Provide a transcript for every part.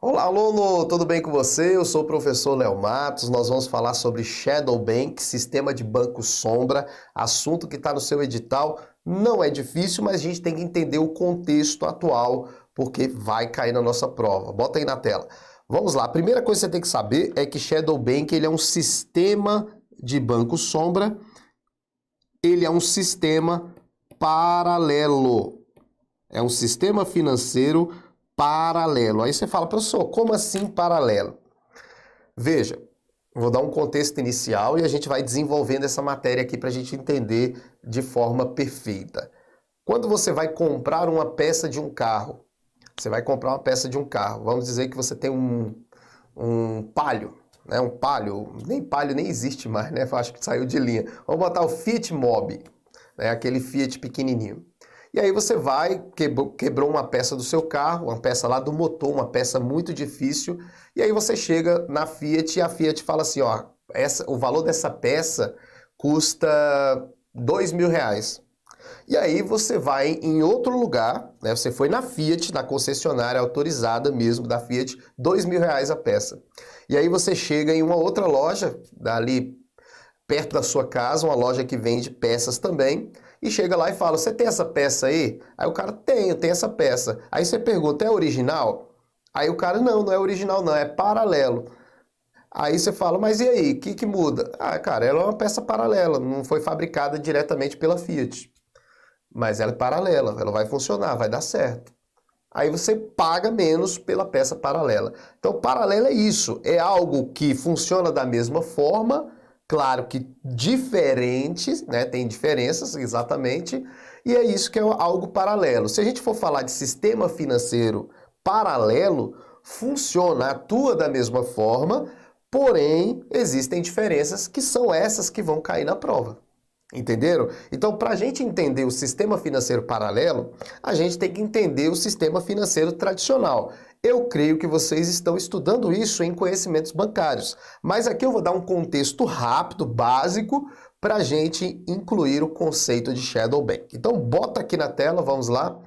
Olá, aluno, tudo bem com você? Eu sou o professor Léo Matos. Nós vamos falar sobre Shadow Bank, sistema de banco sombra, assunto que está no seu edital. Não é difícil, mas a gente tem que entender o contexto atual, porque vai cair na nossa prova. Bota aí na tela. Vamos lá. A primeira coisa que você tem que saber é que Shadow Bank ele é um sistema de banco sombra. Ele é um sistema paralelo. É um sistema financeiro paralelo. Aí você fala, professor, como assim paralelo? Veja, vou dar um contexto inicial e a gente vai desenvolvendo essa matéria aqui para a gente entender de forma perfeita. Quando você vai comprar uma peça de um carro, você vai comprar uma peça de um carro, vamos dizer que você tem um Palio, né? Um Palio nem existe mais, né? Eu acho que saiu de linha. Vamos botar o Fiat Mobi, né? Aquele Fiat pequenininho. E aí você vai, quebrou uma peça do seu carro, uma peça lá do motor, uma peça muito difícil, e aí você chega na Fiat e a Fiat fala assim, ó, o valor dessa peça custa R$ 2.000. E aí você vai em outro lugar, né? Você foi na Fiat, na concessionária autorizada mesmo da Fiat, R$ 2.000 a peça. E aí você chega em uma outra loja, ali perto da sua casa, uma loja que vende peças também, e chega lá e fala, você tem essa peça aí? Aí o cara, tenho essa peça. Aí você pergunta, é original? Aí o cara, não é original não, é paralelo. Aí você fala, mas e aí, o que muda? Ah, cara, ela é uma peça paralela, não foi fabricada diretamente pela Fiat. Mas ela é paralela, ela vai funcionar, vai dar certo. Aí você paga menos pela peça paralela. Então, paralelo é isso, é algo que funciona da mesma forma, claro que diferentes, né? Tem diferenças, exatamente, e é isso que é algo paralelo. Se a gente for falar de sistema financeiro paralelo, funciona, atua da mesma forma, porém, existem diferenças que são essas que vão cair na prova. Entenderam? Então, para a gente entender o sistema financeiro paralelo, a gente tem que entender o sistema financeiro tradicional. Eu creio que vocês estão estudando isso em conhecimentos bancários, mas aqui eu vou dar um contexto rápido, básico, para a gente incluir o conceito de Shadow Bank. Então, bota aqui na tela, vamos lá.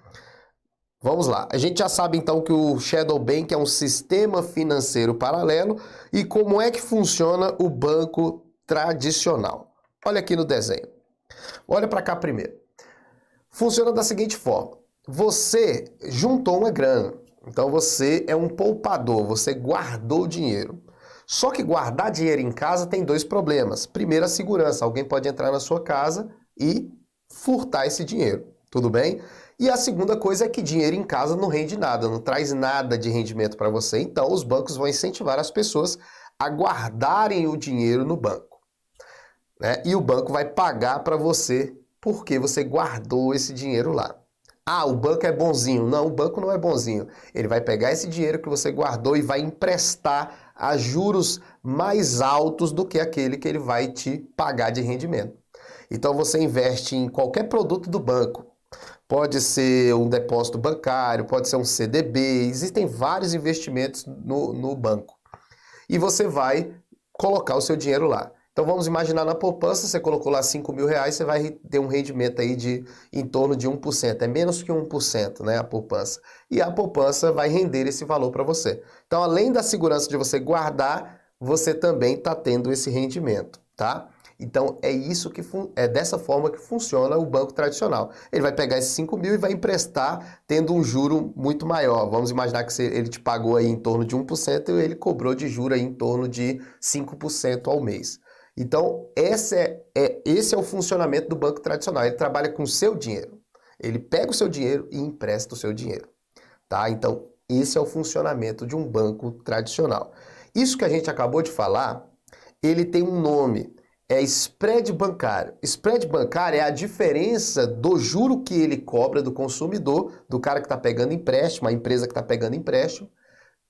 Vamos lá. A gente já sabe então que o Shadow Bank é um sistema financeiro paralelo e como é que funciona o banco tradicional. Olha aqui no desenho. Olha para cá primeiro. Funciona da seguinte forma. Você juntou uma grana. Então você é um poupador, você guardou dinheiro. Só que guardar dinheiro em casa tem dois problemas. Primeiro, a segurança. Alguém pode entrar na sua casa e furtar esse dinheiro. Tudo bem? E a segunda coisa é que dinheiro em casa não rende nada, não traz nada de rendimento para você. Então os bancos vão incentivar as pessoas a guardarem o dinheiro no banco. Né? E o banco vai pagar para você porque você guardou esse dinheiro lá. Ah, o banco é bonzinho. Não, o banco não é bonzinho. Ele vai pegar esse dinheiro que você guardou e vai emprestar a juros mais altos do que aquele que ele vai te pagar de rendimento. Então você investe em qualquer produto do banco. Pode ser um depósito bancário, pode ser um CDB, existem vários investimentos no banco. E você vai colocar o seu dinheiro lá. Então vamos imaginar na poupança, você colocou lá R$ 5.000, você vai ter um rendimento aí de em torno de 1%, é menos que 1%, né, a poupança. E a poupança vai render esse valor para você. Então além da segurança de você guardar, você também está tendo esse rendimento, tá? Então é isso que é dessa forma que funciona o banco tradicional. Ele vai pegar esses 5.000 e vai emprestar tendo um juro muito maior. Vamos imaginar que ele te pagou aí em torno de 1% e ele cobrou de juro aí em torno de 5% ao mês. Então, esse é o funcionamento do banco tradicional. Ele trabalha com o seu dinheiro. Ele pega o seu dinheiro e empresta o seu dinheiro. Tá? Então, esse é o funcionamento de um banco tradicional. Isso que a gente acabou de falar, ele tem um nome. É spread bancário. Spread bancário é a diferença do juro que ele cobra do consumidor, do cara que está pegando empréstimo, a empresa que está pegando empréstimo,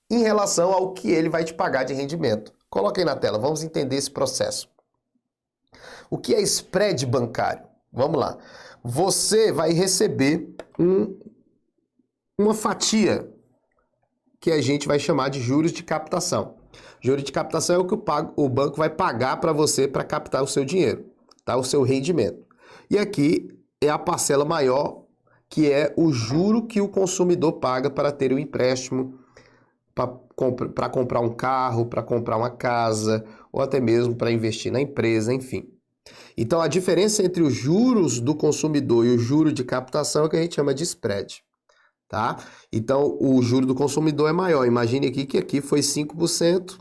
em relação ao que ele vai te pagar de rendimento. Coloca aí na tela, vamos entender esse processo. O que é spread bancário? Vamos lá. Você vai receber uma fatia que a gente vai chamar de juros de captação. Juros de captação é o que o banco vai pagar para você para captar o seu dinheiro, tá? O seu rendimento. E aqui é a parcela maior, que é o juro que o consumidor paga para ter o empréstimo, para para comprar um carro, para comprar uma casa, ou até mesmo para investir na empresa, enfim. Então, a diferença entre os juros do consumidor e o juro de captação é o que a gente chama de spread, tá? Então, o juro do consumidor é maior. Imagine aqui que aqui foi 5%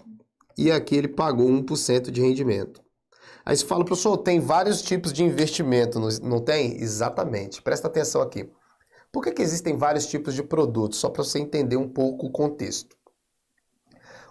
e aqui ele pagou 1% de rendimento. Aí você fala, professor, tem vários tipos de investimento, não tem? Exatamente. Presta atenção aqui. Por que existem vários tipos de produtos? Só para você entender um pouco o contexto.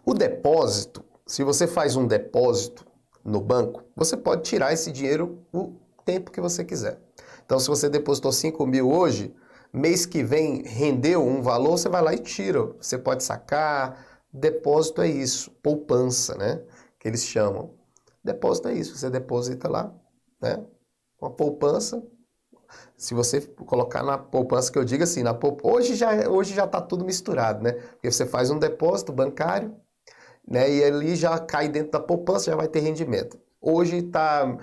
O depósito, se você faz um depósito no banco, você pode tirar esse dinheiro o tempo que você quiser. Então, se você depositou 5 mil hoje, mês que vem rendeu um valor, você vai lá e tira. Você pode sacar. Depósito é isso, poupança, né? Que eles chamam. Depósito é isso, você deposita lá, né? Uma poupança. Se você colocar na poupança, que eu digo assim, hoje já está tudo misturado, né? Porque você faz um depósito bancário, né? E ali já cai dentro da poupança, já vai ter rendimento. Hoje tá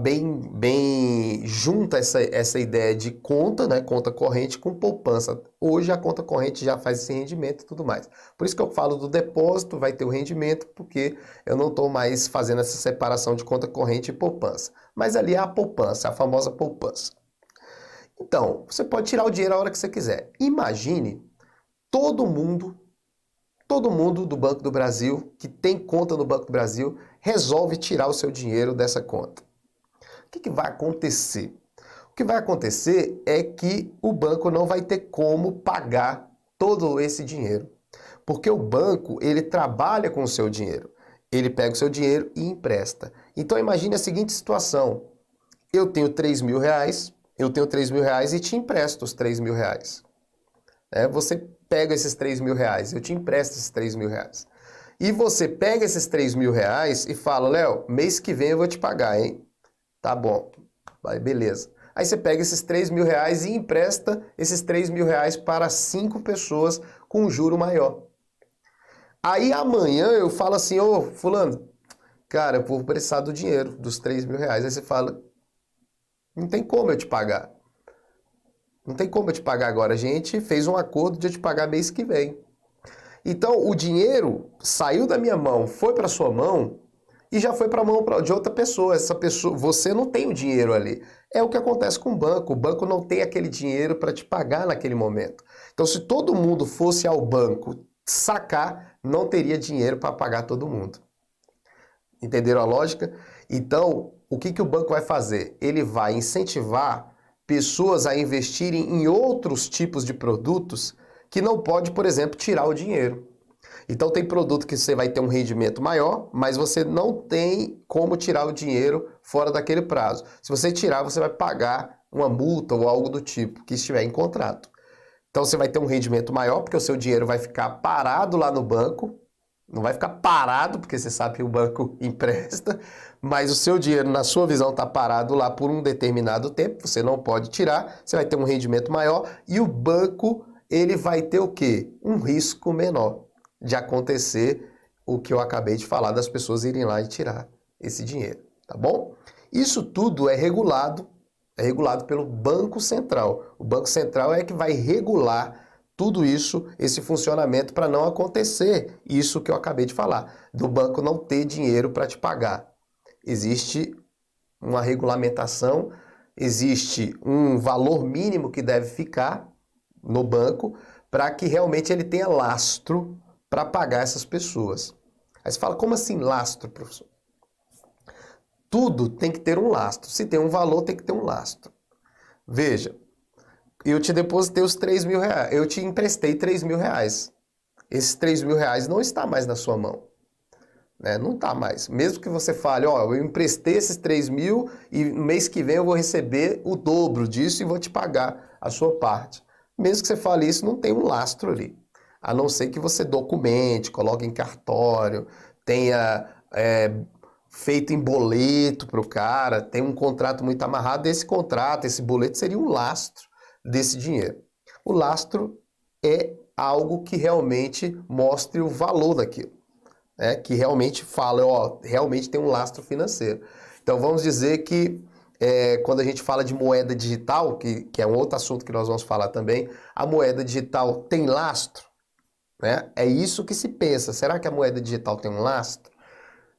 bem junta essa ideia de conta, né? Conta corrente com poupança. Hoje a conta corrente já faz esse rendimento e tudo mais. Por isso que eu falo do depósito, vai ter o rendimento, porque eu não estou mais fazendo essa separação de conta corrente e poupança. Mas ali é a poupança, a famosa poupança. Então, você pode tirar o dinheiro a hora que você quiser. Imagine todo mundo do Banco do Brasil, que tem conta no Banco do Brasil, resolve tirar o seu dinheiro dessa conta. O que vai acontecer? O que vai acontecer é que o banco não vai ter como pagar todo esse dinheiro. Porque o banco, ele trabalha com o seu dinheiro. Ele pega o seu dinheiro e empresta. Então imagine a seguinte situação. Eu tenho 3 mil reais, e te empresto os 3 mil reais. Você pega esses 3 mil reais, eu te empresto esses 3 mil reais. E você pega esses 3 mil reais e fala, Léo, mês que vem eu vou te pagar, hein? Tá bom, vai, beleza. Aí você pega esses 3 mil reais e empresta esses 3 mil reais para 5 pessoas com um juro maior. Aí amanhã eu falo assim, ô fulano, cara, eu vou precisar do dinheiro, dos 3 mil reais. Aí você fala, não tem como eu te pagar. Não tem como eu te pagar agora. A gente fez um acordo de eu te pagar mês que vem. Então, o dinheiro saiu da minha mão, foi para sua mão e já foi para a mão de outra pessoa. Essa pessoa, você não tem o dinheiro ali. É o que acontece com o banco. O banco não tem aquele dinheiro para te pagar naquele momento. Então, se todo mundo fosse ao banco sacar, não teria dinheiro para pagar todo mundo. Entenderam a lógica? Então, o que o banco vai fazer? Ele vai incentivar pessoas a investirem em outros tipos de produtos que não pode, por exemplo, tirar o dinheiro. Então tem produto que você vai ter um rendimento maior, mas você não tem como tirar o dinheiro fora daquele prazo. Se você tirar, você vai pagar uma multa ou algo do tipo que estiver em contrato. Então você vai ter um rendimento maior, porque o seu dinheiro vai ficar parado lá no banco. Não vai ficar parado, porque você sabe que o banco empresta, mas o seu dinheiro, na sua visão, está parado lá por um determinado tempo, você não pode tirar, você vai ter um rendimento maior e o banco, ele vai ter o quê? Um risco menor de acontecer o que eu acabei de falar, das pessoas irem lá e tirar esse dinheiro, tá bom? Isso tudo é regulado pelo Banco Central. O Banco Central é que vai regular tudo isso, esse funcionamento, para não acontecer isso que eu acabei de falar, do banco não ter dinheiro para te pagar. Existe uma regulamentação, existe um valor mínimo que deve ficar no banco para que realmente ele tenha lastro para pagar essas pessoas. Aí você fala, como assim lastro, professor? Tudo tem que ter um lastro. Se tem um valor, tem que ter um lastro. Veja, eu te depositei os 3 mil reais, eu te emprestei 3 mil reais. Esses 3 mil reais não está mais na sua mão. Né? Não está mais. Mesmo que você fale, ó, eu emprestei esses 3 mil e no mês que vem eu vou receber o dobro disso e vou te pagar a sua parte. Mesmo que você fale isso, não tem um lastro ali. A não ser que você documente, coloque em cartório, tenha feito em boleto para o cara, tem um contrato muito amarrado. Esse contrato, esse boleto seria um lastro desse dinheiro. O lastro é algo que realmente mostre o valor daquilo, né? Que realmente fala, ó, realmente tem um lastro financeiro. Então vamos dizer que quando a gente fala de moeda digital, que é um outro assunto que nós vamos falar também, a moeda digital tem lastro? né? É isso que se pensa. Será que a moeda digital tem um lastro?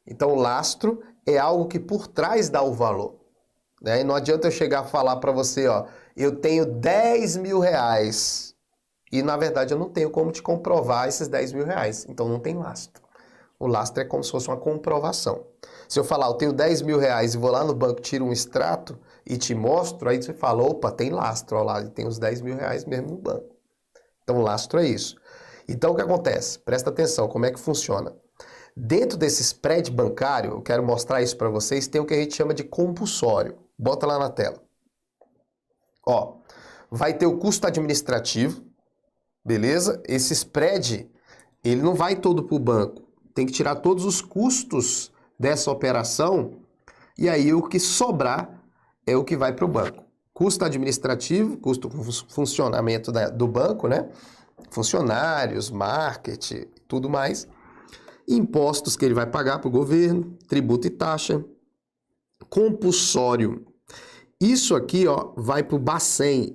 Então, o lastro é algo que por trás dá o valor, né? E não adianta eu chegar a falar para você, ó, eu tenho 10 mil reais e, na verdade, eu não tenho como te comprovar esses 10 mil reais. Então, não tem lastro. O lastro é como se fosse uma comprovação. Se eu falar, eu tenho 10 mil reais e vou lá no banco, tiro um extrato e te mostro, aí você fala, opa, tem lastro, ó lá, tem os 10 mil reais mesmo no banco. Então, o lastro é isso. Então, o que acontece? Presta atenção, como é que funciona? Dentro desse spread bancário, eu quero mostrar isso para vocês, tem o que a gente chama de compulsório. Bota lá na tela. Ó, vai ter o custo administrativo, beleza? Esse spread, ele não vai todo para o banco. Tem que tirar todos os custos dessa operação e aí o que sobrar é o que vai para o banco. Custo administrativo, custo com funcionamento do banco, né? Funcionários, marketing, tudo mais. Impostos que ele vai pagar para o governo, tributo e taxa. Compulsório. Isso aqui, ó, vai para o Bacen.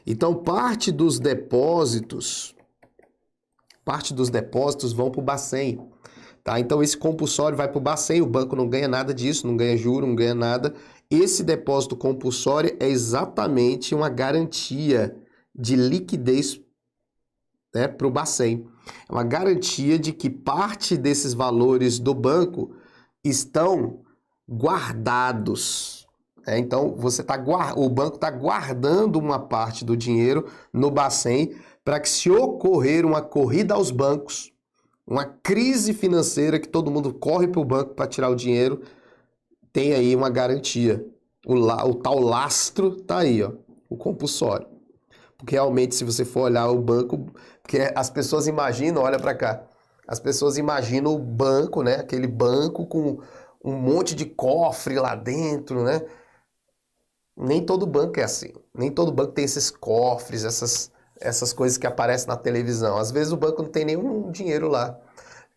Então, parte dos depósitos vão para o Bacen. Tá? Então, esse compulsório vai para o Bacen, o banco não ganha nada disso, não ganha juro, não ganha nada. Esse depósito compulsório é exatamente uma garantia de liquidez, né, para o Bacen. É uma garantia de que parte desses valores do banco estão guardados. Então, o banco está guardando uma parte do dinheiro no Bacen para que, se ocorrer uma corrida aos bancos, uma crise financeira que todo mundo corre para o banco para tirar o dinheiro, tem aí uma garantia. O tal lastro está aí, ó, o compulsório. Porque realmente, se você for olhar o banco, porque as pessoas imaginam, olha para cá, as pessoas imaginam o banco, né? Aquele banco com um monte de cofre lá dentro, né? Nem todo banco é assim. Nem todo banco tem esses cofres, essas coisas que aparecem na televisão. Às vezes o banco não tem nenhum dinheiro lá.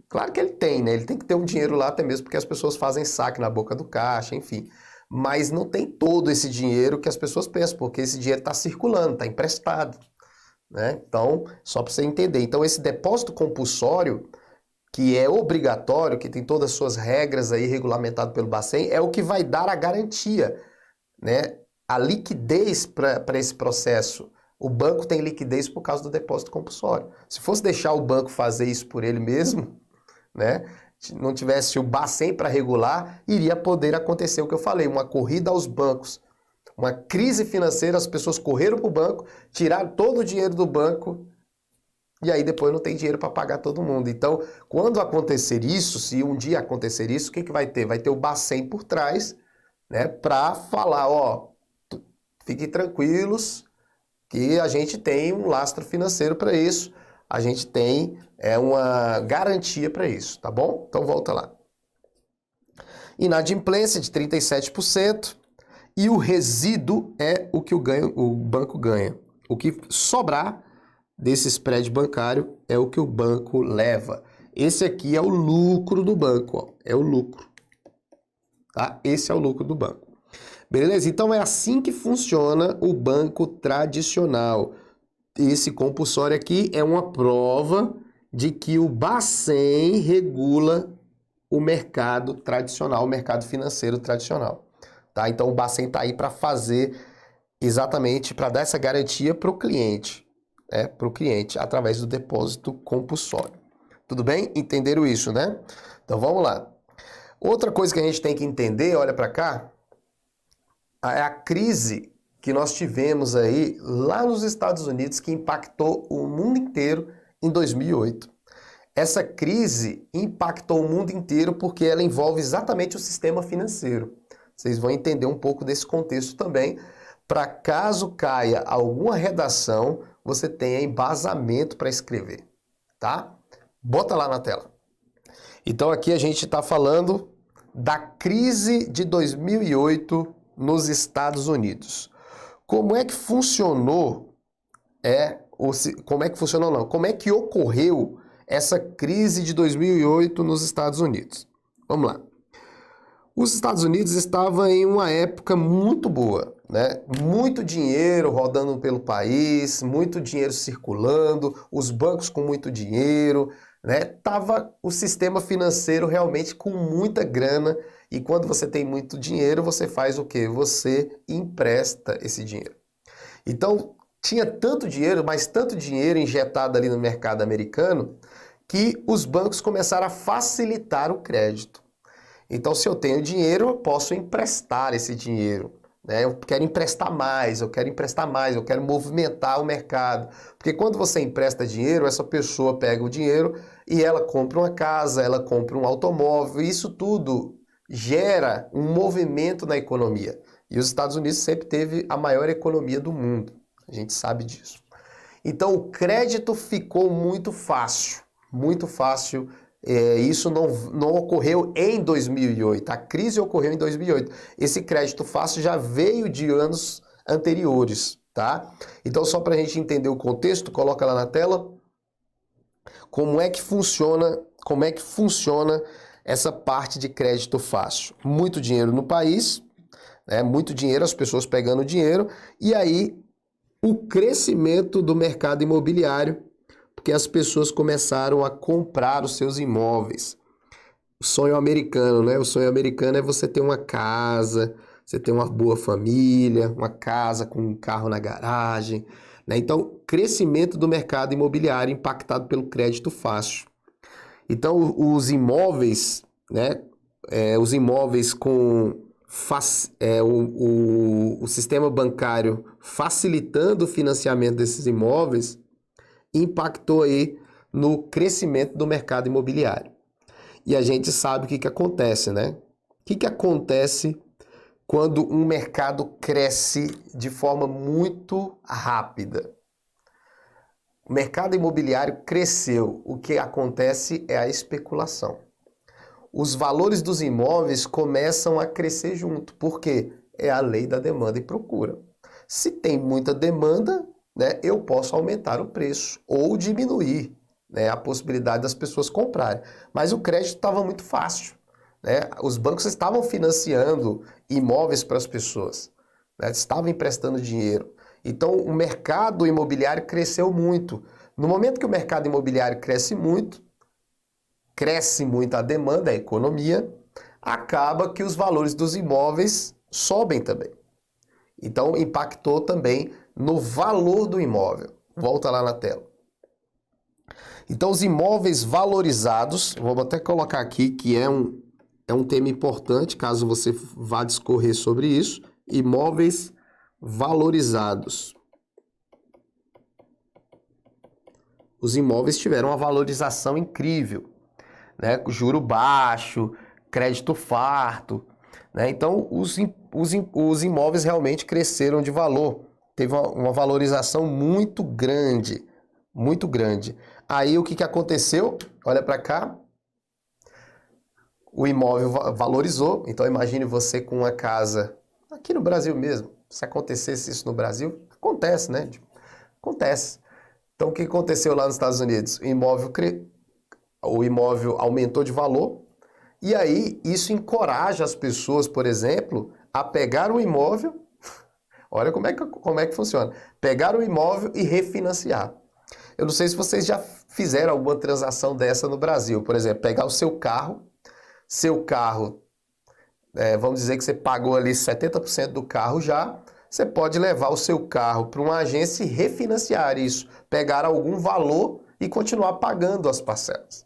Claro que ele tem, né? Ele tem que ter um dinheiro lá até mesmo porque as pessoas fazem saque na boca do caixa, enfim. Mas não tem todo esse dinheiro que as pessoas pensam, porque esse dinheiro está circulando, está emprestado, né? Então, só para você entender. Então, esse depósito compulsório, que é obrigatório, que tem todas as suas regras aí regulamentado pelo Bacen, é o que vai dar a garantia, né? A liquidez para esse processo. O banco tem liquidez por causa do depósito compulsório. Se fosse deixar o banco fazer isso por ele mesmo, né? Não tivesse o Bacen para regular, iria poder acontecer o que eu falei, uma corrida aos bancos, uma crise financeira, as pessoas correram para o banco, tiraram todo o dinheiro do banco e aí depois não tem dinheiro para pagar todo mundo. Então, quando acontecer isso, se um dia acontecer isso, o que vai ter? Vai ter o Bacen por trás, né, para falar, ó, fiquem tranquilos que a gente tem um lastro financeiro para isso. A gente tem uma garantia para isso, tá bom? Então volta lá. Inadimplência de 37% e o resíduo é o que o banco ganha. O que sobrar desse spread bancário é o que o banco leva. Esse aqui é o lucro do banco, ó, é o lucro. Tá? Esse é o lucro do banco. Beleza? Então é assim que funciona o banco tradicional. Esse compulsório aqui é uma prova de que o Bacen regula o mercado tradicional, o mercado financeiro tradicional. Tá? Então o Bacen está aí para fazer exatamente, para dar essa garantia para o cliente, né? Para o cliente, através do depósito compulsório. Tudo bem? Entenderam isso, né? Então vamos lá. Outra coisa que a gente tem que entender, olha para cá, é a crise que nós tivemos aí lá nos Estados Unidos, que impactou o mundo inteiro em 2008. Essa crise impactou o mundo inteiro porque ela envolve exatamente o sistema financeiro. Vocês vão entender um pouco desse contexto também, para caso caia alguma redação, você tenha embasamento para escrever, tá? Bota lá na tela. Então aqui a gente está falando da crise de 2008 nos Estados Unidos. Como é que funcionou, como é que ocorreu essa crise de 2008 nos Estados Unidos? Vamos lá. Os Estados Unidos estavam em uma época muito boa. né? Muito dinheiro rodando pelo país, muito dinheiro circulando, os bancos com muito dinheiro, né? Tava o sistema financeiro realmente com muita grana, e quando você tem muito dinheiro, você faz o quê? Você empresta esse dinheiro. Então, tinha tanto dinheiro, mas tanto dinheiro injetado ali no mercado americano, que os bancos começaram a facilitar o crédito. Então, se eu tenho dinheiro, eu posso emprestar esse dinheiro, né? Eu quero emprestar mais, eu quero emprestar mais, eu quero movimentar o mercado. Porque quando você empresta dinheiro, essa pessoa pega o dinheiro e ela compra uma casa, ela compra um automóvel, e isso tudo gera um movimento na economia. E os Estados Unidos sempre teve a maior economia do mundo, a gente sabe disso. Então, o crédito ficou muito fácil, muito fácil. Isso não ocorreu em 2008, a crise ocorreu em 2008. Esse crédito fácil já veio de anos anteriores, tá? Então, só para a gente entender o contexto, coloca lá na tela como é que funciona essa parte de crédito fácil. Muito dinheiro no país, né? Muito dinheiro, as pessoas pegando dinheiro, e aí o crescimento do mercado imobiliário, porque as pessoas começaram a comprar os seus imóveis. O sonho americano, né? O sonho americano é você ter uma casa, você ter uma boa família, uma casa com um carro na garagem, né? Então, crescimento do mercado imobiliário impactado pelo crédito fácil. Então, os imóveis, né? Os imóveis com o sistema bancário facilitando o financiamento desses imóveis impactou aí no crescimento do mercado imobiliário. E a gente sabe o que acontece, né? O que acontece quando um mercado cresce de forma muito rápida? O mercado imobiliário cresceu. O que acontece é a especulação. Os valores dos imóveis começam a crescer junto. Por quê? É a lei da demanda e procura. Se tem muita demanda, né, eu posso aumentar o preço ou diminuir, né, a possibilidade das pessoas comprarem. Mas o crédito estava muito fácil, né? Os bancos estavam financiando imóveis para as pessoas, né? Estavam emprestando dinheiro. Então o mercado imobiliário cresceu muito. No momento que o mercado imobiliário cresce muito a demanda, a economia, acaba que os valores dos imóveis sobem também. Então impactou também no valor do imóvel. Volta lá na tela. Então os imóveis valorizados, vou até colocar aqui que é um tema importante, caso você vá discorrer sobre isso, imóveis valorizados. Os imóveis tiveram uma valorização incrível, né? Juro baixo, crédito farto, né? Então os imóveis realmente cresceram de valor. Teve uma valorização muito grande, muito grande. Aí o que aconteceu? Olha para cá. O imóvel valorizou. Então imagine você com uma casa aqui no Brasil mesmo. Se acontecesse isso no Brasil, acontece, né? Acontece. Então o que aconteceu lá nos Estados Unidos? O imóvel aumentou de valor, e aí isso encoraja as pessoas, por exemplo, a pegar o imóvel, olha como é que funciona, pegar o imóvel e refinanciar. Eu não sei se vocês já fizeram alguma transação dessa no Brasil, por exemplo, pegar o seu carro, vamos dizer que você pagou ali 70% do carro já, você pode levar o seu carro para uma agência e refinanciar isso, pegar algum valor e continuar pagando as parcelas.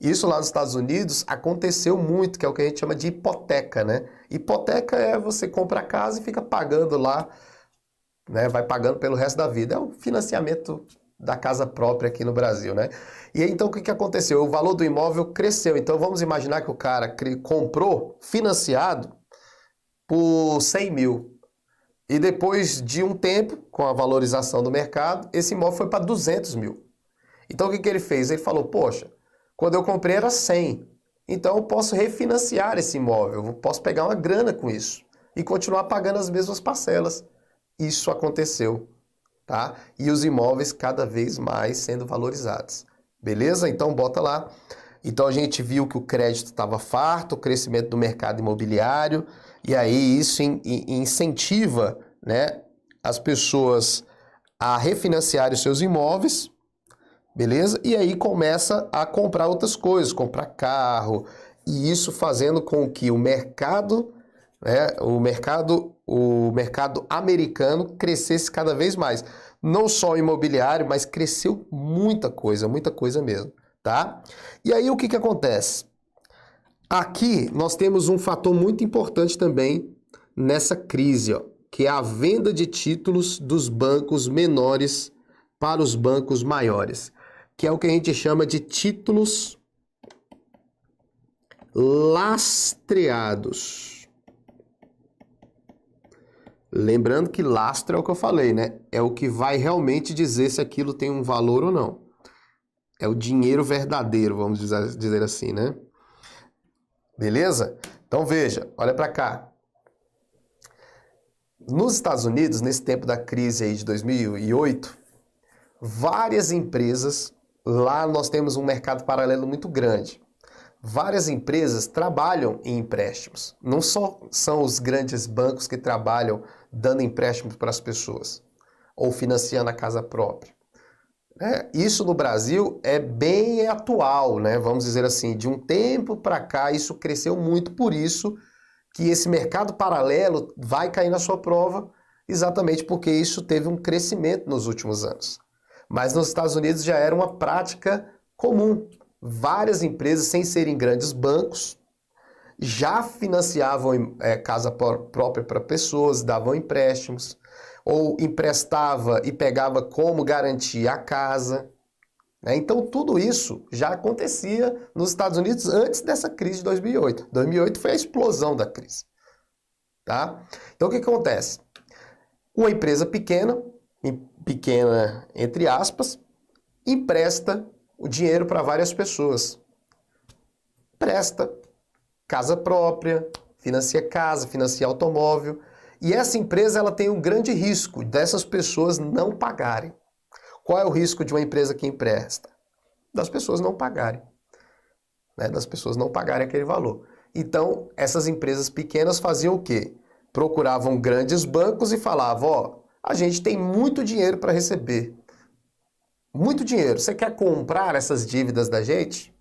Isso lá nos Estados Unidos aconteceu muito, que é o que a gente chama de hipoteca, né? Hipoteca é você compra a casa e fica pagando lá, né? Vai pagando pelo resto da vida. É o financiamento da casa própria aqui no Brasil, né? E aí, então o que aconteceu? O valor do imóvel cresceu. Então vamos imaginar que o cara comprou financiado por 100 mil. E depois de um tempo, com a valorização do mercado, esse imóvel foi para 200 mil. Então o que ele fez? Ele falou, poxa, quando eu comprei era 100, então eu posso refinanciar esse imóvel, eu posso pegar uma grana com isso e continuar pagando as mesmas parcelas. Isso aconteceu, tá? E os imóveis cada vez mais sendo valorizados. Beleza? Então bota lá. Então a gente viu que o crédito estava farto, o crescimento do mercado imobiliário, E aí isso incentiva, né, as pessoas a refinanciarem os seus imóveis, beleza? E aí começa a comprar outras coisas, comprar carro, e isso fazendo com que o mercado, né, o mercado americano crescesse cada vez mais. Não só o imobiliário, mas cresceu muita coisa mesmo, tá? E aí o que que acontece? Aqui nós temos um fator muito importante também nessa crise, ó, que é a venda de títulos dos bancos menores para os bancos maiores, que é o que a gente chama de títulos lastreados. Lembrando que lastro é o que eu falei, né? É o que vai realmente dizer se aquilo tem um valor ou não. É o dinheiro verdadeiro, vamos dizer assim, né? Beleza? Então veja, olha para cá. Nos Estados Unidos, nesse tempo da crise aí de 2008, várias empresas, lá nós temos um mercado paralelo muito grande. Várias empresas trabalham em empréstimos. Não só são os grandes bancos que trabalham dando empréstimos para as pessoas ou financiando a casa própria. Isso no Brasil é bem atual, né? Vamos dizer assim, de um tempo para cá isso cresceu muito, por isso que esse mercado paralelo vai cair na sua prova, exatamente porque isso teve um crescimento nos últimos anos. Mas nos Estados Unidos já era uma prática comum. Várias empresas, sem serem grandes bancos, já financiavam casa própria para pessoas, davam empréstimos, ou emprestava e pegava como garantia a casa. Então tudo isso já acontecia nos Estados Unidos antes dessa crise de 2008. 2008 foi a explosão da crise. Tá? Então o que acontece? Uma empresa pequena entre aspas, empresta o dinheiro para várias pessoas. Presta casa própria, financia casa, financia automóvel. E essa empresa ela tem um grande risco dessas pessoas não pagarem. Qual é o risco de uma empresa que empresta? Das pessoas não pagarem. Das pessoas não pagarem aquele valor. Então, essas empresas pequenas faziam o quê? Procuravam grandes bancos e falavam, ó, a gente tem muito dinheiro para receber. Muito dinheiro. Você quer comprar essas dívidas da gente?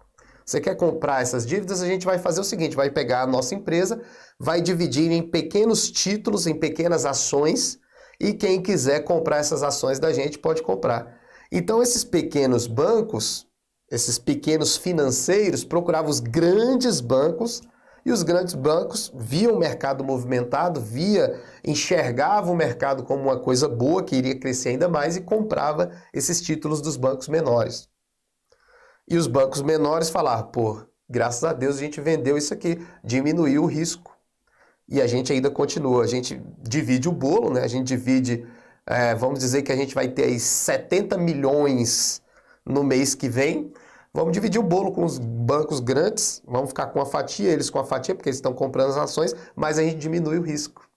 Você quer comprar essas dívidas? A gente vai fazer o seguinte, vai pegar a nossa empresa, vai dividir em pequenos títulos, em pequenas ações, e quem quiser comprar essas ações da gente pode comprar. Então esses pequenos bancos, esses pequenos financeiros procuravam os grandes bancos, e os grandes bancos viam o mercado movimentado, enxergavam o mercado como uma coisa boa, que iria crescer ainda mais, e comprava esses títulos dos bancos menores. E os bancos menores falaram, pô, graças a Deus a gente vendeu isso aqui, diminuiu o risco. E a gente ainda continua, a gente divide o bolo, né? A gente divide, vamos dizer que a gente vai ter aí 70 milhões no mês que vem. Vamos dividir o bolo com os bancos grandes, vamos ficar com a fatia, eles com a fatia, porque eles estão comprando as ações, mas a gente diminui o risco.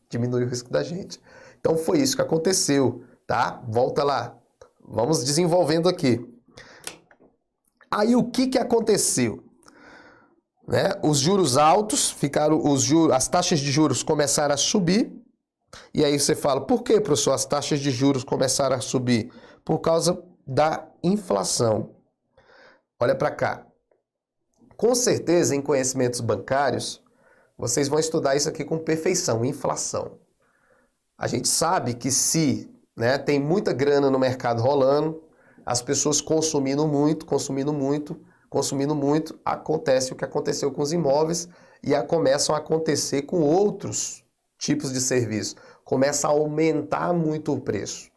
Diminui o risco da gente. Então foi isso que aconteceu, tá? Volta lá. Vamos desenvolvendo aqui. Aí o que aconteceu? Os juros altos, as taxas de juros começaram a subir, e aí você fala, por que, professor, as taxas de juros começaram a subir? Por causa da inflação. Olha para cá. Com certeza, em conhecimentos bancários, vocês vão estudar isso aqui com perfeição, inflação. A gente sabe que se tem muita grana no mercado rolando, as pessoas consumindo muito, acontece o que aconteceu com os imóveis e começam a acontecer com outros tipos de serviço. Começa a aumentar muito o preço.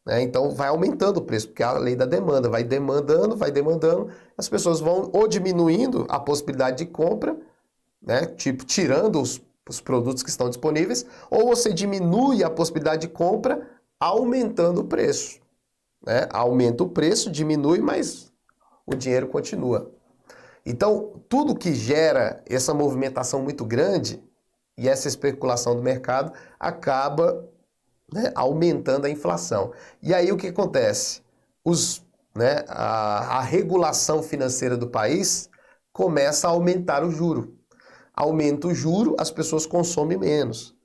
Então vai aumentando o preço, porque é a lei da demanda, vai demandando, as pessoas vão ou diminuindo a possibilidade de compra, tipo tirando os produtos que estão disponíveis, ou você diminui a possibilidade de compra aumentando o preço. Aumenta o preço, diminui, mas o dinheiro continua. Então, tudo que gera essa movimentação muito grande e essa especulação do mercado acaba aumentando a inflação. E aí o que acontece? A regulação financeira do país começa a aumentar o juro. Aumenta o juro, as pessoas consomem menos.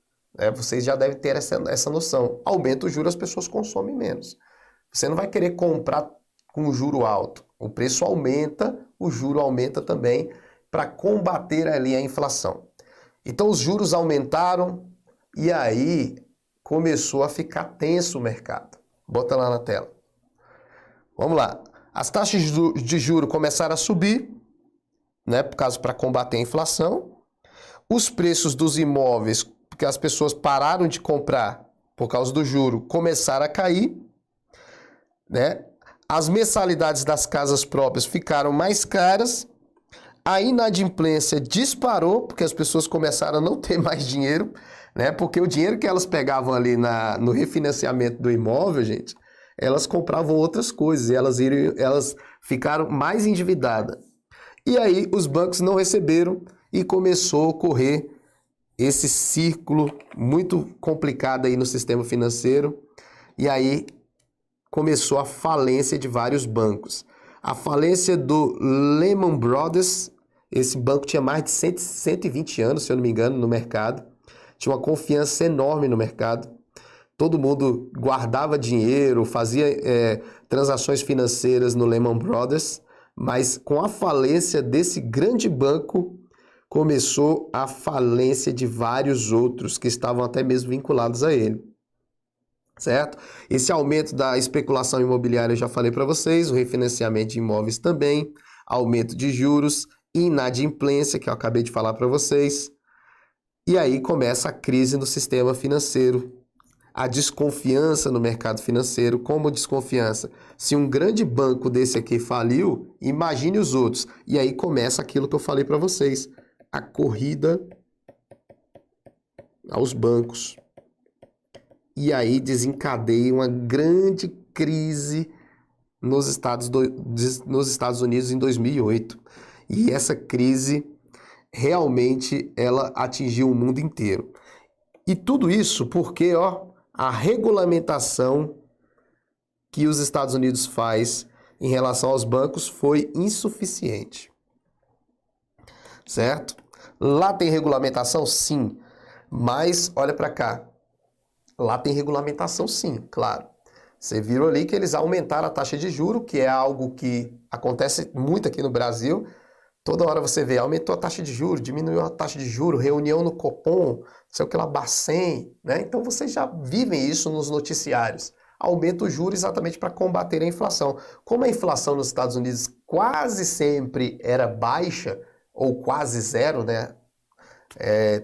Vocês já devem ter essa noção. Aumenta o juro, as pessoas consomem menos. Você não vai querer comprar com juro alto. O preço aumenta, o juro aumenta também para combater ali a inflação. Então os juros aumentaram e aí começou a ficar tenso o mercado. Bota lá na tela. Vamos lá. As taxas de juros começaram a subir, né, por causa para combater a inflação. Os preços dos imóveis, porque as pessoas pararam de comprar por causa do juro, começaram a cair, né? As mensalidades das casas próprias ficaram mais caras. A inadimplência disparou, porque as pessoas começaram a não ter mais dinheiro, né? Porque o dinheiro que elas pegavam ali no refinanciamento do imóvel, gente, elas compravam outras coisas e elas ficaram mais endividadas. E aí os bancos não receberam e começou a ocorrer esse círculo muito complicado aí no sistema financeiro. E aí começou a falência de vários bancos. A falência do Lehman Brothers, esse banco tinha mais de 120 anos, se eu não me engano, no mercado. Tinha uma confiança enorme no mercado. Todo mundo guardava dinheiro, fazia transações financeiras no Lehman Brothers, mas com a falência desse grande banco, começou a falência de vários outros que estavam até mesmo vinculados a ele. Certo? Esse aumento da especulação imobiliária eu já falei para vocês, o refinanciamento de imóveis também, aumento de juros, inadimplência, que eu acabei de falar para vocês. E aí começa a crise no sistema financeiro, a desconfiança no mercado financeiro. Como desconfiança? Se um grande banco desse aqui faliu, imagine os outros. E aí começa aquilo que eu falei para vocês, a corrida aos bancos. E aí desencadeia uma grande crise nos Estados Unidos em 2008. E essa crise realmente ela atingiu o mundo inteiro. E tudo isso porque a regulamentação que os Estados Unidos faz em relação aos bancos foi insuficiente. Certo? Lá tem regulamentação? Sim. Mas olha para cá. Lá tem regulamentação sim, claro. Você viu ali que eles aumentaram a taxa de juros, que é algo que acontece muito aqui no Brasil. Toda hora você vê, aumentou a taxa de juros, diminuiu a taxa de juros, reunião no Copom, não sei o que lá, Bacen, né? Então vocês já vivem isso nos noticiários. Aumenta o juro exatamente para combater a inflação. Como a inflação nos Estados Unidos quase sempre era baixa, ou quase zero, né?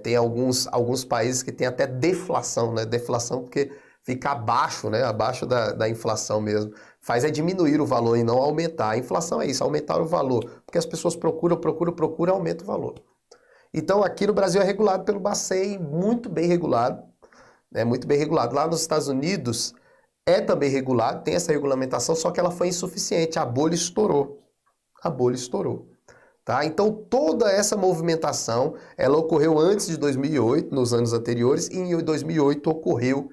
Tem alguns países que tem até deflação, né? Deflação porque fica abaixo, né? Abaixo da inflação mesmo. Faz diminuir o valor e não aumentar. A inflação é isso, aumentar o valor. Porque as pessoas procuram, aumenta o valor. Então aqui no Brasil é regulado pelo Bacen, muito bem regulado. Né? Muito bem regulado. Lá nos Estados Unidos é também regulado, tem essa regulamentação, só que ela foi insuficiente. A bolha estourou. A bolha estourou. Tá? Então toda essa movimentação, ela ocorreu antes de 2008, nos anos anteriores, e em 2008 ocorreu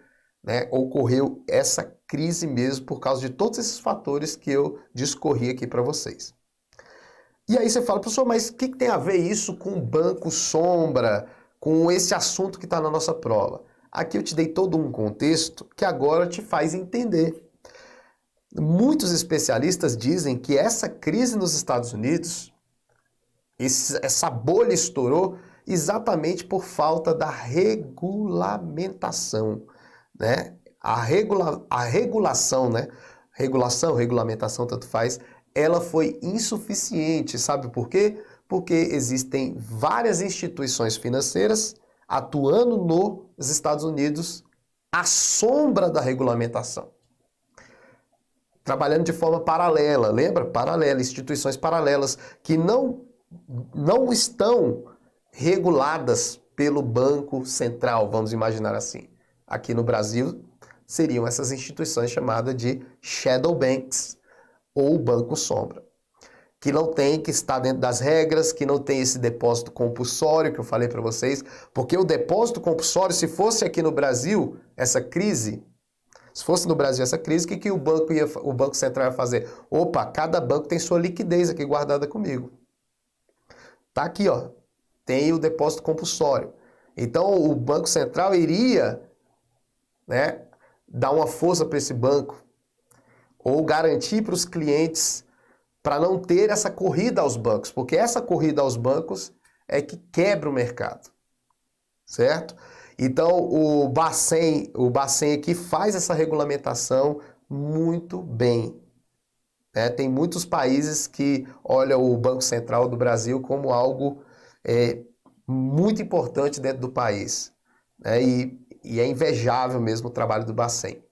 essa crise mesmo por causa de todos esses fatores que eu discorri aqui para vocês. E aí você fala, professor, mas o que tem a ver isso com o banco sombra, com esse assunto que está na nossa prova? Aqui eu te dei todo um contexto que agora te faz entender. Muitos especialistas dizem que essa crise nos Estados Unidos, essa bolha estourou exatamente por falta da regulamentação, né? A regulação, né? Regulamentação, tanto faz, ela foi insuficiente, sabe por quê? Porque existem várias instituições financeiras atuando nos Estados Unidos à sombra da regulamentação. Trabalhando de forma paralela, lembra? Paralela, instituições paralelas que não estão reguladas pelo Banco Central, vamos imaginar assim. Aqui no Brasil, seriam essas instituições chamadas de shadow banks, ou banco sombra, que não tem que estar dentro das regras, que não tem esse depósito compulsório que eu falei para vocês, porque o depósito compulsório, se fosse aqui no Brasil, essa crise, se fosse no Brasil essa crise, o que o Banco Central ia fazer? Opa, cada banco tem sua liquidez aqui guardada comigo. Tá aqui, ó. tem o depósito compulsório. Então, o Banco Central iria, né, dar uma força para esse banco ou garantir para os clientes para não ter essa corrida aos bancos, porque essa corrida aos bancos é que quebra o mercado, certo? Então, o Bacen aqui faz essa regulamentação muito bem. Né? Tem muitos países que olham o Banco Central do Brasil como algo muito importante dentro do país. Né? E é invejável mesmo o trabalho do Bacen.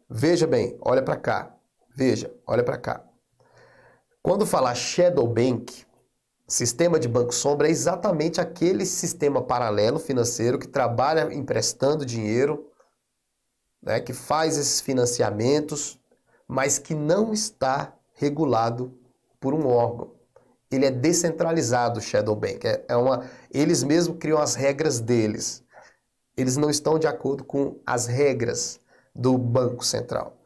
Veja bem, olha para cá. Veja, olha para cá. Quando falar Shadow Bank, sistema de banco sombra, é exatamente aquele sistema paralelo financeiro que trabalha emprestando dinheiro, né, que faz esses financiamentos, mas que não está regulado por um órgão. Ele é descentralizado, o Shadow Bank. Eles mesmos criam as regras deles. Eles não estão de acordo com as regras do Banco Central.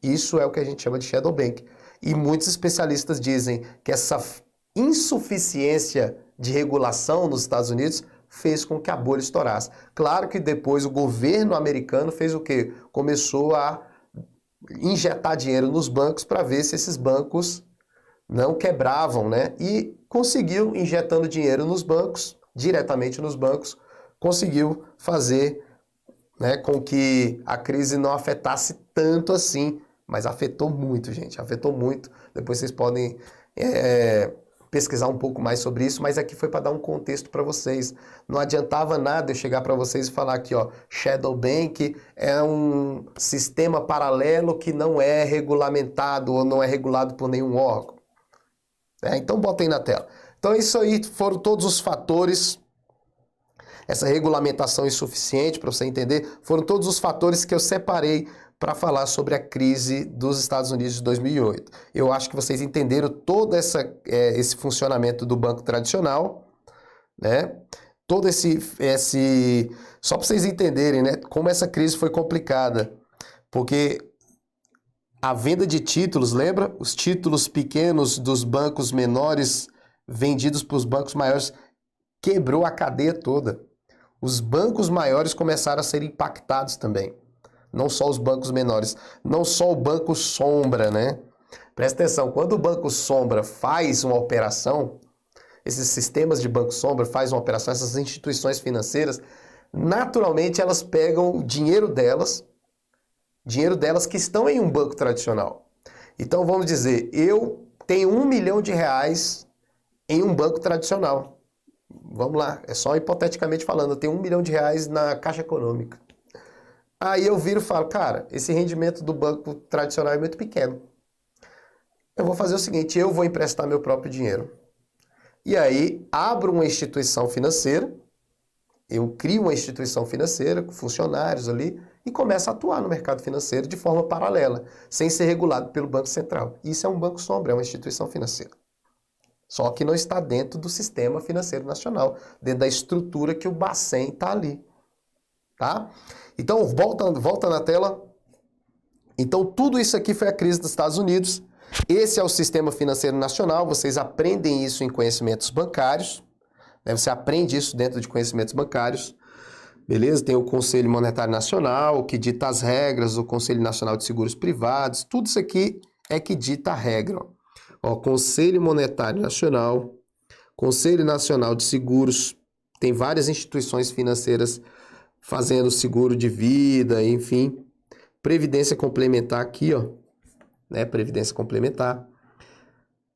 Isso é o que a gente chama de Shadow Bank. E muitos especialistas dizem que essa insuficiência de regulação nos Estados Unidos fez com que a bolha estourasse. Claro que depois o governo americano fez o quê? Começou a injetar dinheiro nos bancos para ver se esses bancos não quebravam, né? E conseguiu, injetando dinheiro nos bancos, diretamente nos bancos, conseguiu fazer, né, com que a crise não afetasse tanto assim. Mas afetou muito, gente, afetou muito. Depois vocês podem pesquisar um pouco mais sobre isso, mas aqui foi para dar um contexto para vocês. Não adiantava nada eu chegar para vocês e falar aqui, ó, Shadow Bank é um sistema paralelo que não é regulamentado ou não é regulado por nenhum órgão. Então bota aí na tela. Então isso aí foram todos os fatores, essa regulamentação insuficiente, para você entender, foram todos os fatores que eu separei para falar sobre a crise dos Estados Unidos de 2008. Eu acho que vocês entenderam todo esse funcionamento do banco tradicional, né? Todo só para vocês entenderem, né, como essa crise foi complicada, porque a venda de títulos, lembra? Os títulos pequenos dos bancos menores vendidos para os bancos maiores quebrou a cadeia toda. Os bancos maiores começaram a ser impactados também. Não só os bancos menores, não só o banco sombra, né? Presta atenção, quando o banco sombra faz uma operação, esses sistemas de banco sombra fazem uma operação, essas instituições financeiras, naturalmente elas pegam o dinheiro delas que estão em um banco tradicional. Então vamos dizer, eu tenho R$1 milhão em um banco tradicional. Vamos lá, é só hipoteticamente falando, eu tenho R$1 milhão na Caixa Econômica. Aí eu viro e falo, cara, esse rendimento do banco tradicional é muito pequeno. Eu vou fazer o seguinte, eu vou emprestar meu próprio dinheiro. E aí abro uma instituição financeira, eu crio uma instituição financeira com funcionários ali e começo a atuar no mercado financeiro de forma paralela, sem ser regulado pelo Banco Central. Isso é um banco sombra, é uma instituição financeira. Só que não está dentro do sistema financeiro nacional, dentro da estrutura que o Bacen está ali. Tá? Então, volta na tela. Então, tudo isso aqui foi a crise dos Estados Unidos. Esse é o sistema financeiro nacional. Vocês aprendem isso em conhecimentos bancários. Né? Você aprende isso dentro de conhecimentos bancários. Beleza? Tem o Conselho Monetário Nacional, que dita as regras, o Conselho Nacional de Seguros Privados. Tudo isso aqui é que dita a regra. Ó, Conselho Monetário Nacional, Conselho Nacional de Seguros. Tem várias instituições financeiras fazendo seguro de vida, enfim. Previdência complementar aqui, ó. Né? Previdência complementar.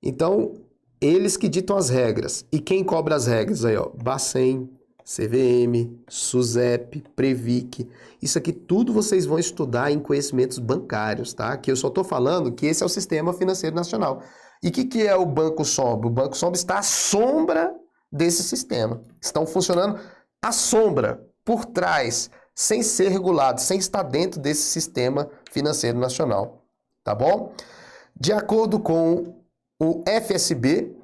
Então, eles que ditam as regras. E quem cobra as regras aí, ó? Bacen, CVM, SUSEP, Previc. Isso aqui tudo vocês vão estudar em conhecimentos bancários, tá? Que eu só tô falando que esse é o sistema financeiro nacional. E o que é o Banco Sombra? O Banco Sombra está à sombra desse sistema. Estão funcionando à sombra, por trás, sem ser regulado, sem estar dentro desse sistema financeiro nacional, tá bom? De acordo com o FSB,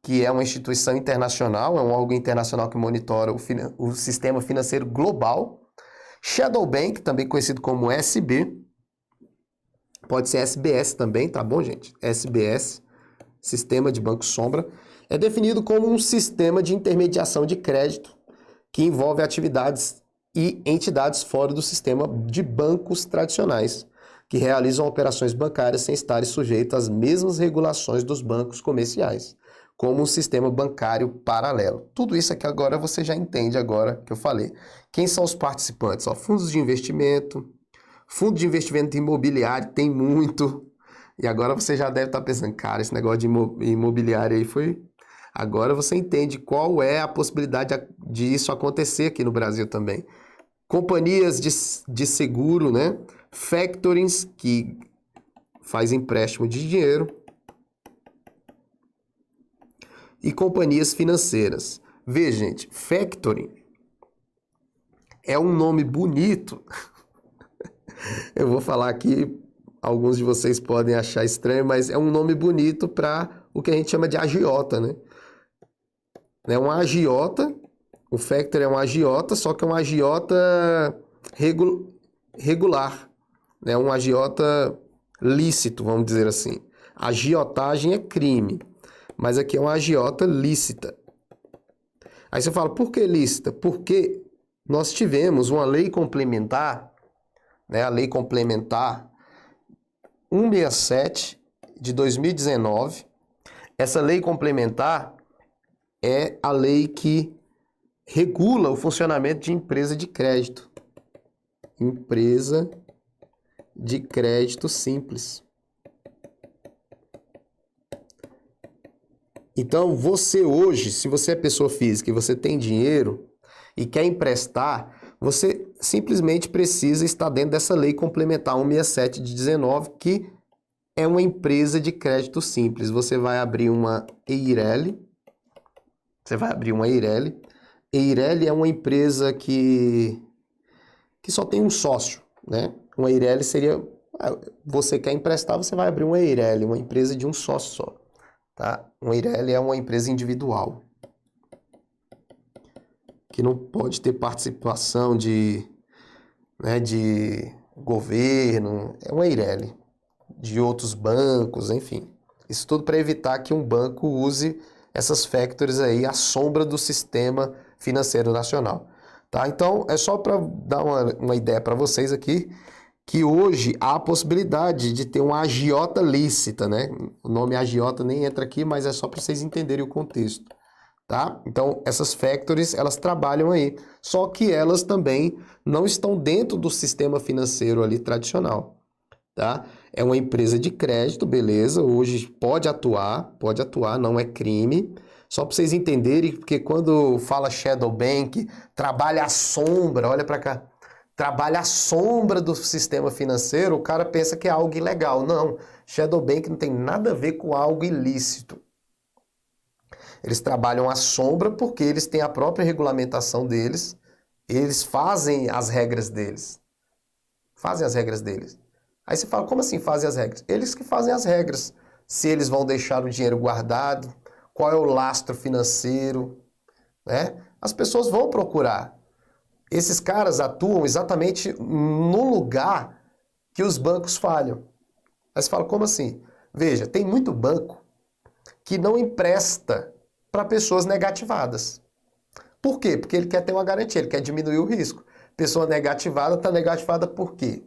que é uma instituição internacional, é um órgão internacional que monitora o sistema financeiro global, Shadow Bank, também conhecido como SB, pode ser SBS também, tá bom, gente? SBS, sistema de banco sombra, é definido como um sistema de intermediação de crédito que envolve atividades e entidades fora do sistema de bancos tradicionais, que realizam operações bancárias sem estarem sujeitas às mesmas regulações dos bancos comerciais, como um sistema bancário paralelo. Tudo isso aqui agora você já entende agora que eu falei. Quem são os participantes? Ó, fundos de investimento, fundo de investimento imobiliário tem muito. E agora você já deve estar pensando, cara, esse negócio de imobiliário aí foi... Agora você entende qual é a possibilidade disso acontecer aqui no Brasil também. Companhias de seguro, né? Factorings, que faz empréstimo de dinheiro. E companhias financeiras. Veja, gente, factoring é um nome bonito. Eu vou falar aqui, alguns de vocês podem achar estranho, mas é um nome bonito para o que a gente chama de agiota, né? É um agiota, o factor é um agiota, só que é um agiota regular, né? Um agiota lícito, vamos dizer assim. Agiotagem é crime, mas aqui é uma agiota lícita. Aí você fala, por que lícita? Porque nós tivemos uma lei complementar, né? A lei complementar 167 de 2019. Essa lei complementar é a lei que regula o funcionamento de empresa de crédito. Empresa de crédito simples. Então, você hoje, se você é pessoa física e você tem dinheiro e quer emprestar, você simplesmente precisa estar dentro dessa lei complementar 167 de 19, que é uma empresa de crédito simples. Você vai abrir uma EIRELI. EIRELI é uma empresa que só tem um sócio, né? Uma EIRELI seria, você quer emprestar, você vai abrir uma EIRELI, uma empresa de um sócio só, tá? Uma EIRELI é uma empresa individual, que não pode ter participação de governo, é uma EIRELI, de outros bancos, enfim. Isso tudo para evitar que um banco use essas factories aí à sombra do sistema financeiro nacional. Tá? Então, é só para dar uma ideia para vocês aqui, que hoje há a possibilidade de ter uma agiota lícita, né? O nome agiota nem entra aqui, mas é só para vocês entenderem o contexto. Tá? Então, essas factories, elas trabalham aí, só que elas também não estão dentro do sistema financeiro ali tradicional. Tá? É uma empresa de crédito, beleza, hoje pode atuar, não é crime. Só para vocês entenderem, porque quando fala Shadow Bank, trabalha à sombra, olha para cá, trabalha à sombra do sistema financeiro, o cara pensa que é algo ilegal. Não, Shadow Bank não tem nada a ver com algo ilícito. Eles trabalham à sombra porque eles têm a própria regulamentação deles, eles fazem as regras deles. Aí você fala, como assim fazem as regras? Eles que fazem as regras. Se eles vão deixar o dinheiro guardado, qual é o lastro financeiro, né? As pessoas vão procurar. Esses caras atuam exatamente no lugar que os bancos falham. Aí você fala, como assim? Veja, tem muito banco que não empresta para pessoas negativadas. Por quê? Porque ele quer ter uma garantia, ele quer diminuir o risco. Pessoa negativada está negativada por quê?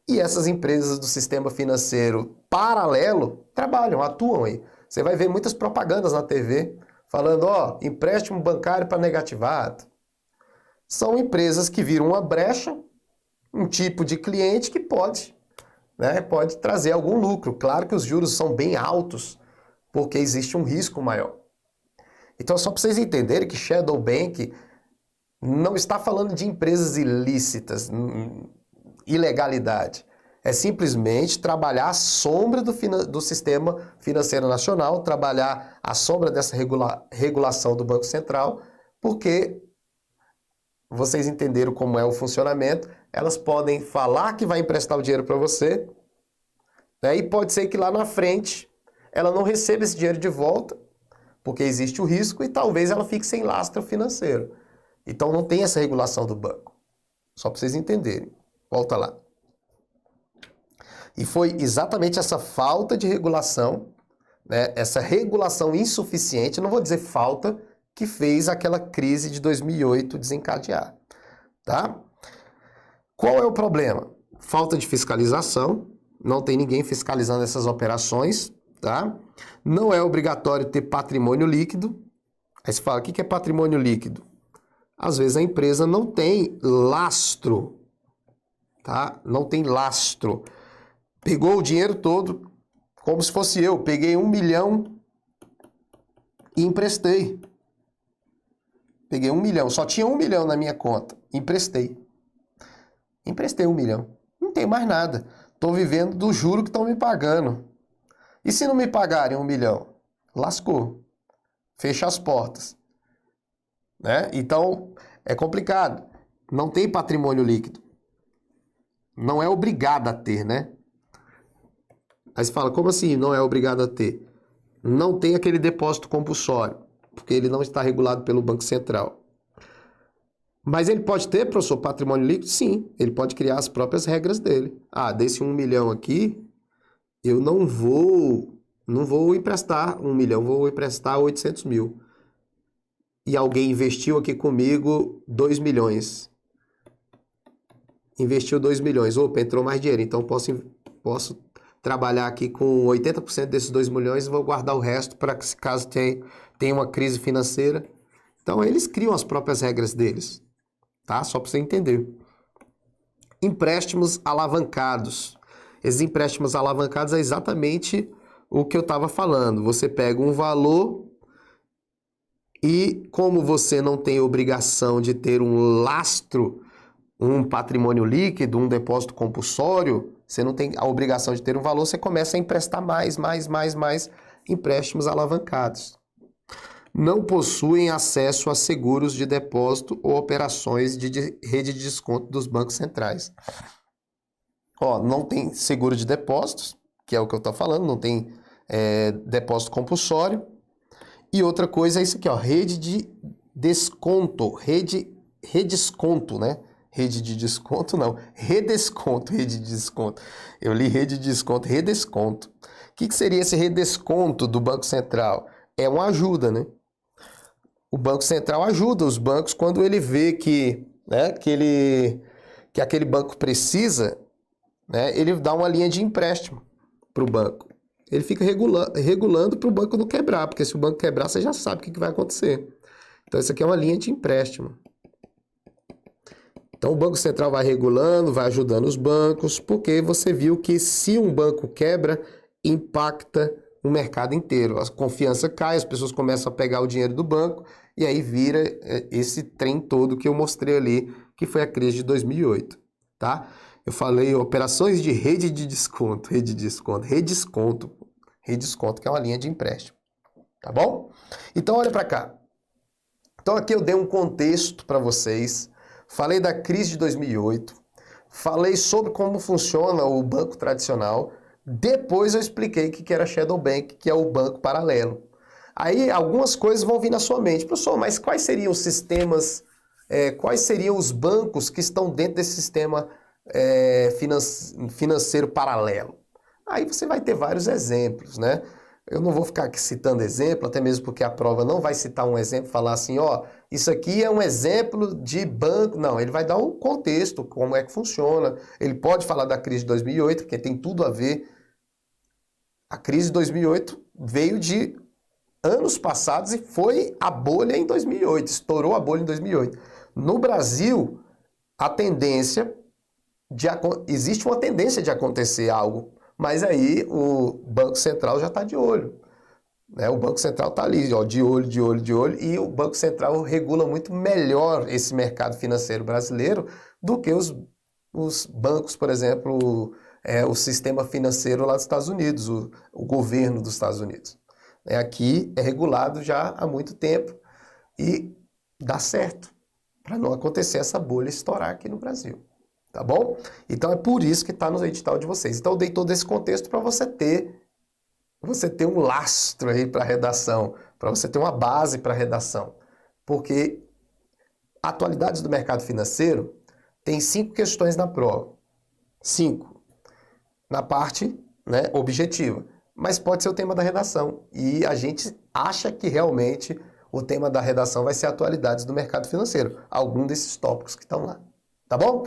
E essas empresas do sistema financeiro paralelo trabalham, atuam aí. Você vai ver muitas propagandas na TV falando, ó, empréstimo bancário para negativado. São empresas que viram uma brecha, um tipo de cliente que pode trazer algum lucro. Claro que os juros são bem altos, porque existe um risco maior. Então, só para vocês entenderem que Shadow Bank não está falando de empresas ilícitas, ilegalidade. É simplesmente trabalhar à sombra do sistema financeiro nacional, trabalhar à sombra dessa regulação do Banco Central, porque vocês entenderam como é o funcionamento, elas podem falar que vai emprestar o dinheiro para você, né, e pode ser que lá na frente ela não receba esse dinheiro de volta, porque existe o risco e talvez ela fique sem lastro financeiro. Então não tem essa regulação do banco. Só para vocês entenderem. Volta lá. E foi exatamente essa falta de regulação, né, essa regulação insuficiente, não vou dizer falta, que fez aquela crise de 2008 desencadear, tá? Qual é o problema? Falta de fiscalização, não tem ninguém fiscalizando essas operações, tá? Não é obrigatório ter patrimônio líquido. Aí você fala, o que é patrimônio líquido? Às vezes a empresa não tem lastro, tá? Não tem lastro. Pegou o dinheiro todo, como se fosse eu, peguei 1 milhão e emprestei. Peguei 1 milhão, só tinha 1 milhão na minha conta, emprestei. Emprestei 1 milhão, não tem mais nada. Estou vivendo do juro que estão me pagando. E se não me pagarem 1 milhão? Lascou. Fecha as portas. Né? Então, é complicado. Não tem patrimônio líquido. Não é obrigado a ter, né? Aí você fala, como assim não é obrigado a ter? Não tem aquele depósito compulsório, porque ele não está regulado pelo Banco Central. Mas ele pode ter, professor, patrimônio líquido? Sim, ele pode criar as próprias regras dele. Ah, desse 1 milhão aqui, eu não vou emprestar 1 milhão, vou emprestar 800 mil. E alguém investiu aqui comigo 2 milhões. Investiu 2 milhões. Opa, entrou mais dinheiro, então posso trabalhar aqui com 80% desses 2 milhões e vou guardar o resto para que, se caso tenha uma crise financeira. Então, eles criam as próprias regras deles. Tá? Só para você entender. Empréstimos alavancados. Esses empréstimos alavancados é exatamente o que eu estava falando. Você pega um valor e, como você não tem obrigação de ter um lastro, um patrimônio líquido, um depósito compulsório, você não tem a obrigação de ter um valor, você começa a emprestar mais empréstimos alavancados. Não possuem acesso a seguros de depósito ou operações de rede de desconto dos bancos centrais. Ó, não tem seguro de depósitos, que é o que eu estou falando, não tem depósito compulsório. E outra coisa é isso aqui, ó, rede de desconto, redesconto, né? Rede de desconto, não, redesconto, rede de desconto. Eu li rede de desconto, redesconto. O que seria esse redesconto do Banco Central? É uma ajuda, né? O Banco Central ajuda os bancos quando ele vê que aquele banco precisa, né, ele dá uma linha de empréstimo para o banco. Ele fica regulando para o banco não quebrar, porque se o banco quebrar, você já sabe o que vai acontecer. Então, isso aqui é uma linha de empréstimo. Então, o Banco Central vai regulando, vai ajudando os bancos, porque você viu que se um banco quebra, impacta o mercado inteiro. A confiança cai, as pessoas começam a pegar o dinheiro do banco e aí vira esse trem todo que eu mostrei ali, que foi a crise de 2008, tá? Eu falei operações de rede de desconto, redesconto, que é uma linha de empréstimo, tá bom? Então, olha para cá. Então, aqui eu dei um contexto para vocês, falei da crise de 2008, falei sobre como funciona o banco tradicional, depois eu expliquei o que era Shadow Bank, que é o banco paralelo. Aí algumas coisas vão vir na sua mente. Professor, mas quais seriam os sistemas, quais seriam os bancos que estão dentro desse sistema financeiro paralelo? Aí você vai ter vários exemplos, né? Eu não vou ficar aqui citando exemplo, até mesmo porque a prova não vai citar um exemplo, falar assim, ó, isso aqui é um exemplo de banco. Não, ele vai dar um contexto, como é que funciona. Ele pode falar da crise de 2008, porque tem tudo a ver. A crise de 2008 veio de anos passados e foi a bolha em 2008, estourou a bolha em 2008. No Brasil, existe uma tendência de acontecer algo, mas aí o Banco Central já está de olho. Né? O Banco Central está ali, ó, de olho, e o Banco Central regula muito melhor esse mercado financeiro brasileiro do que os bancos, por exemplo, o sistema financeiro lá dos Estados Unidos, o governo dos Estados Unidos. Aqui é regulado já há muito tempo e dá certo para não acontecer essa bolha estourar aqui no Brasil. Tá bom? Então é por isso que está no edital de vocês. Então eu dei todo esse contexto para você ter um lastro aí para a redação, para você ter uma base para a redação. Porque atualidades do mercado financeiro tem 5 questões na prova. 5. Na parte, né, objetiva. mas pode ser o tema da redação. E a gente acha que realmente o tema da redação vai ser atualidades do mercado financeiro, algum desses tópicos que estão lá. Tá bom?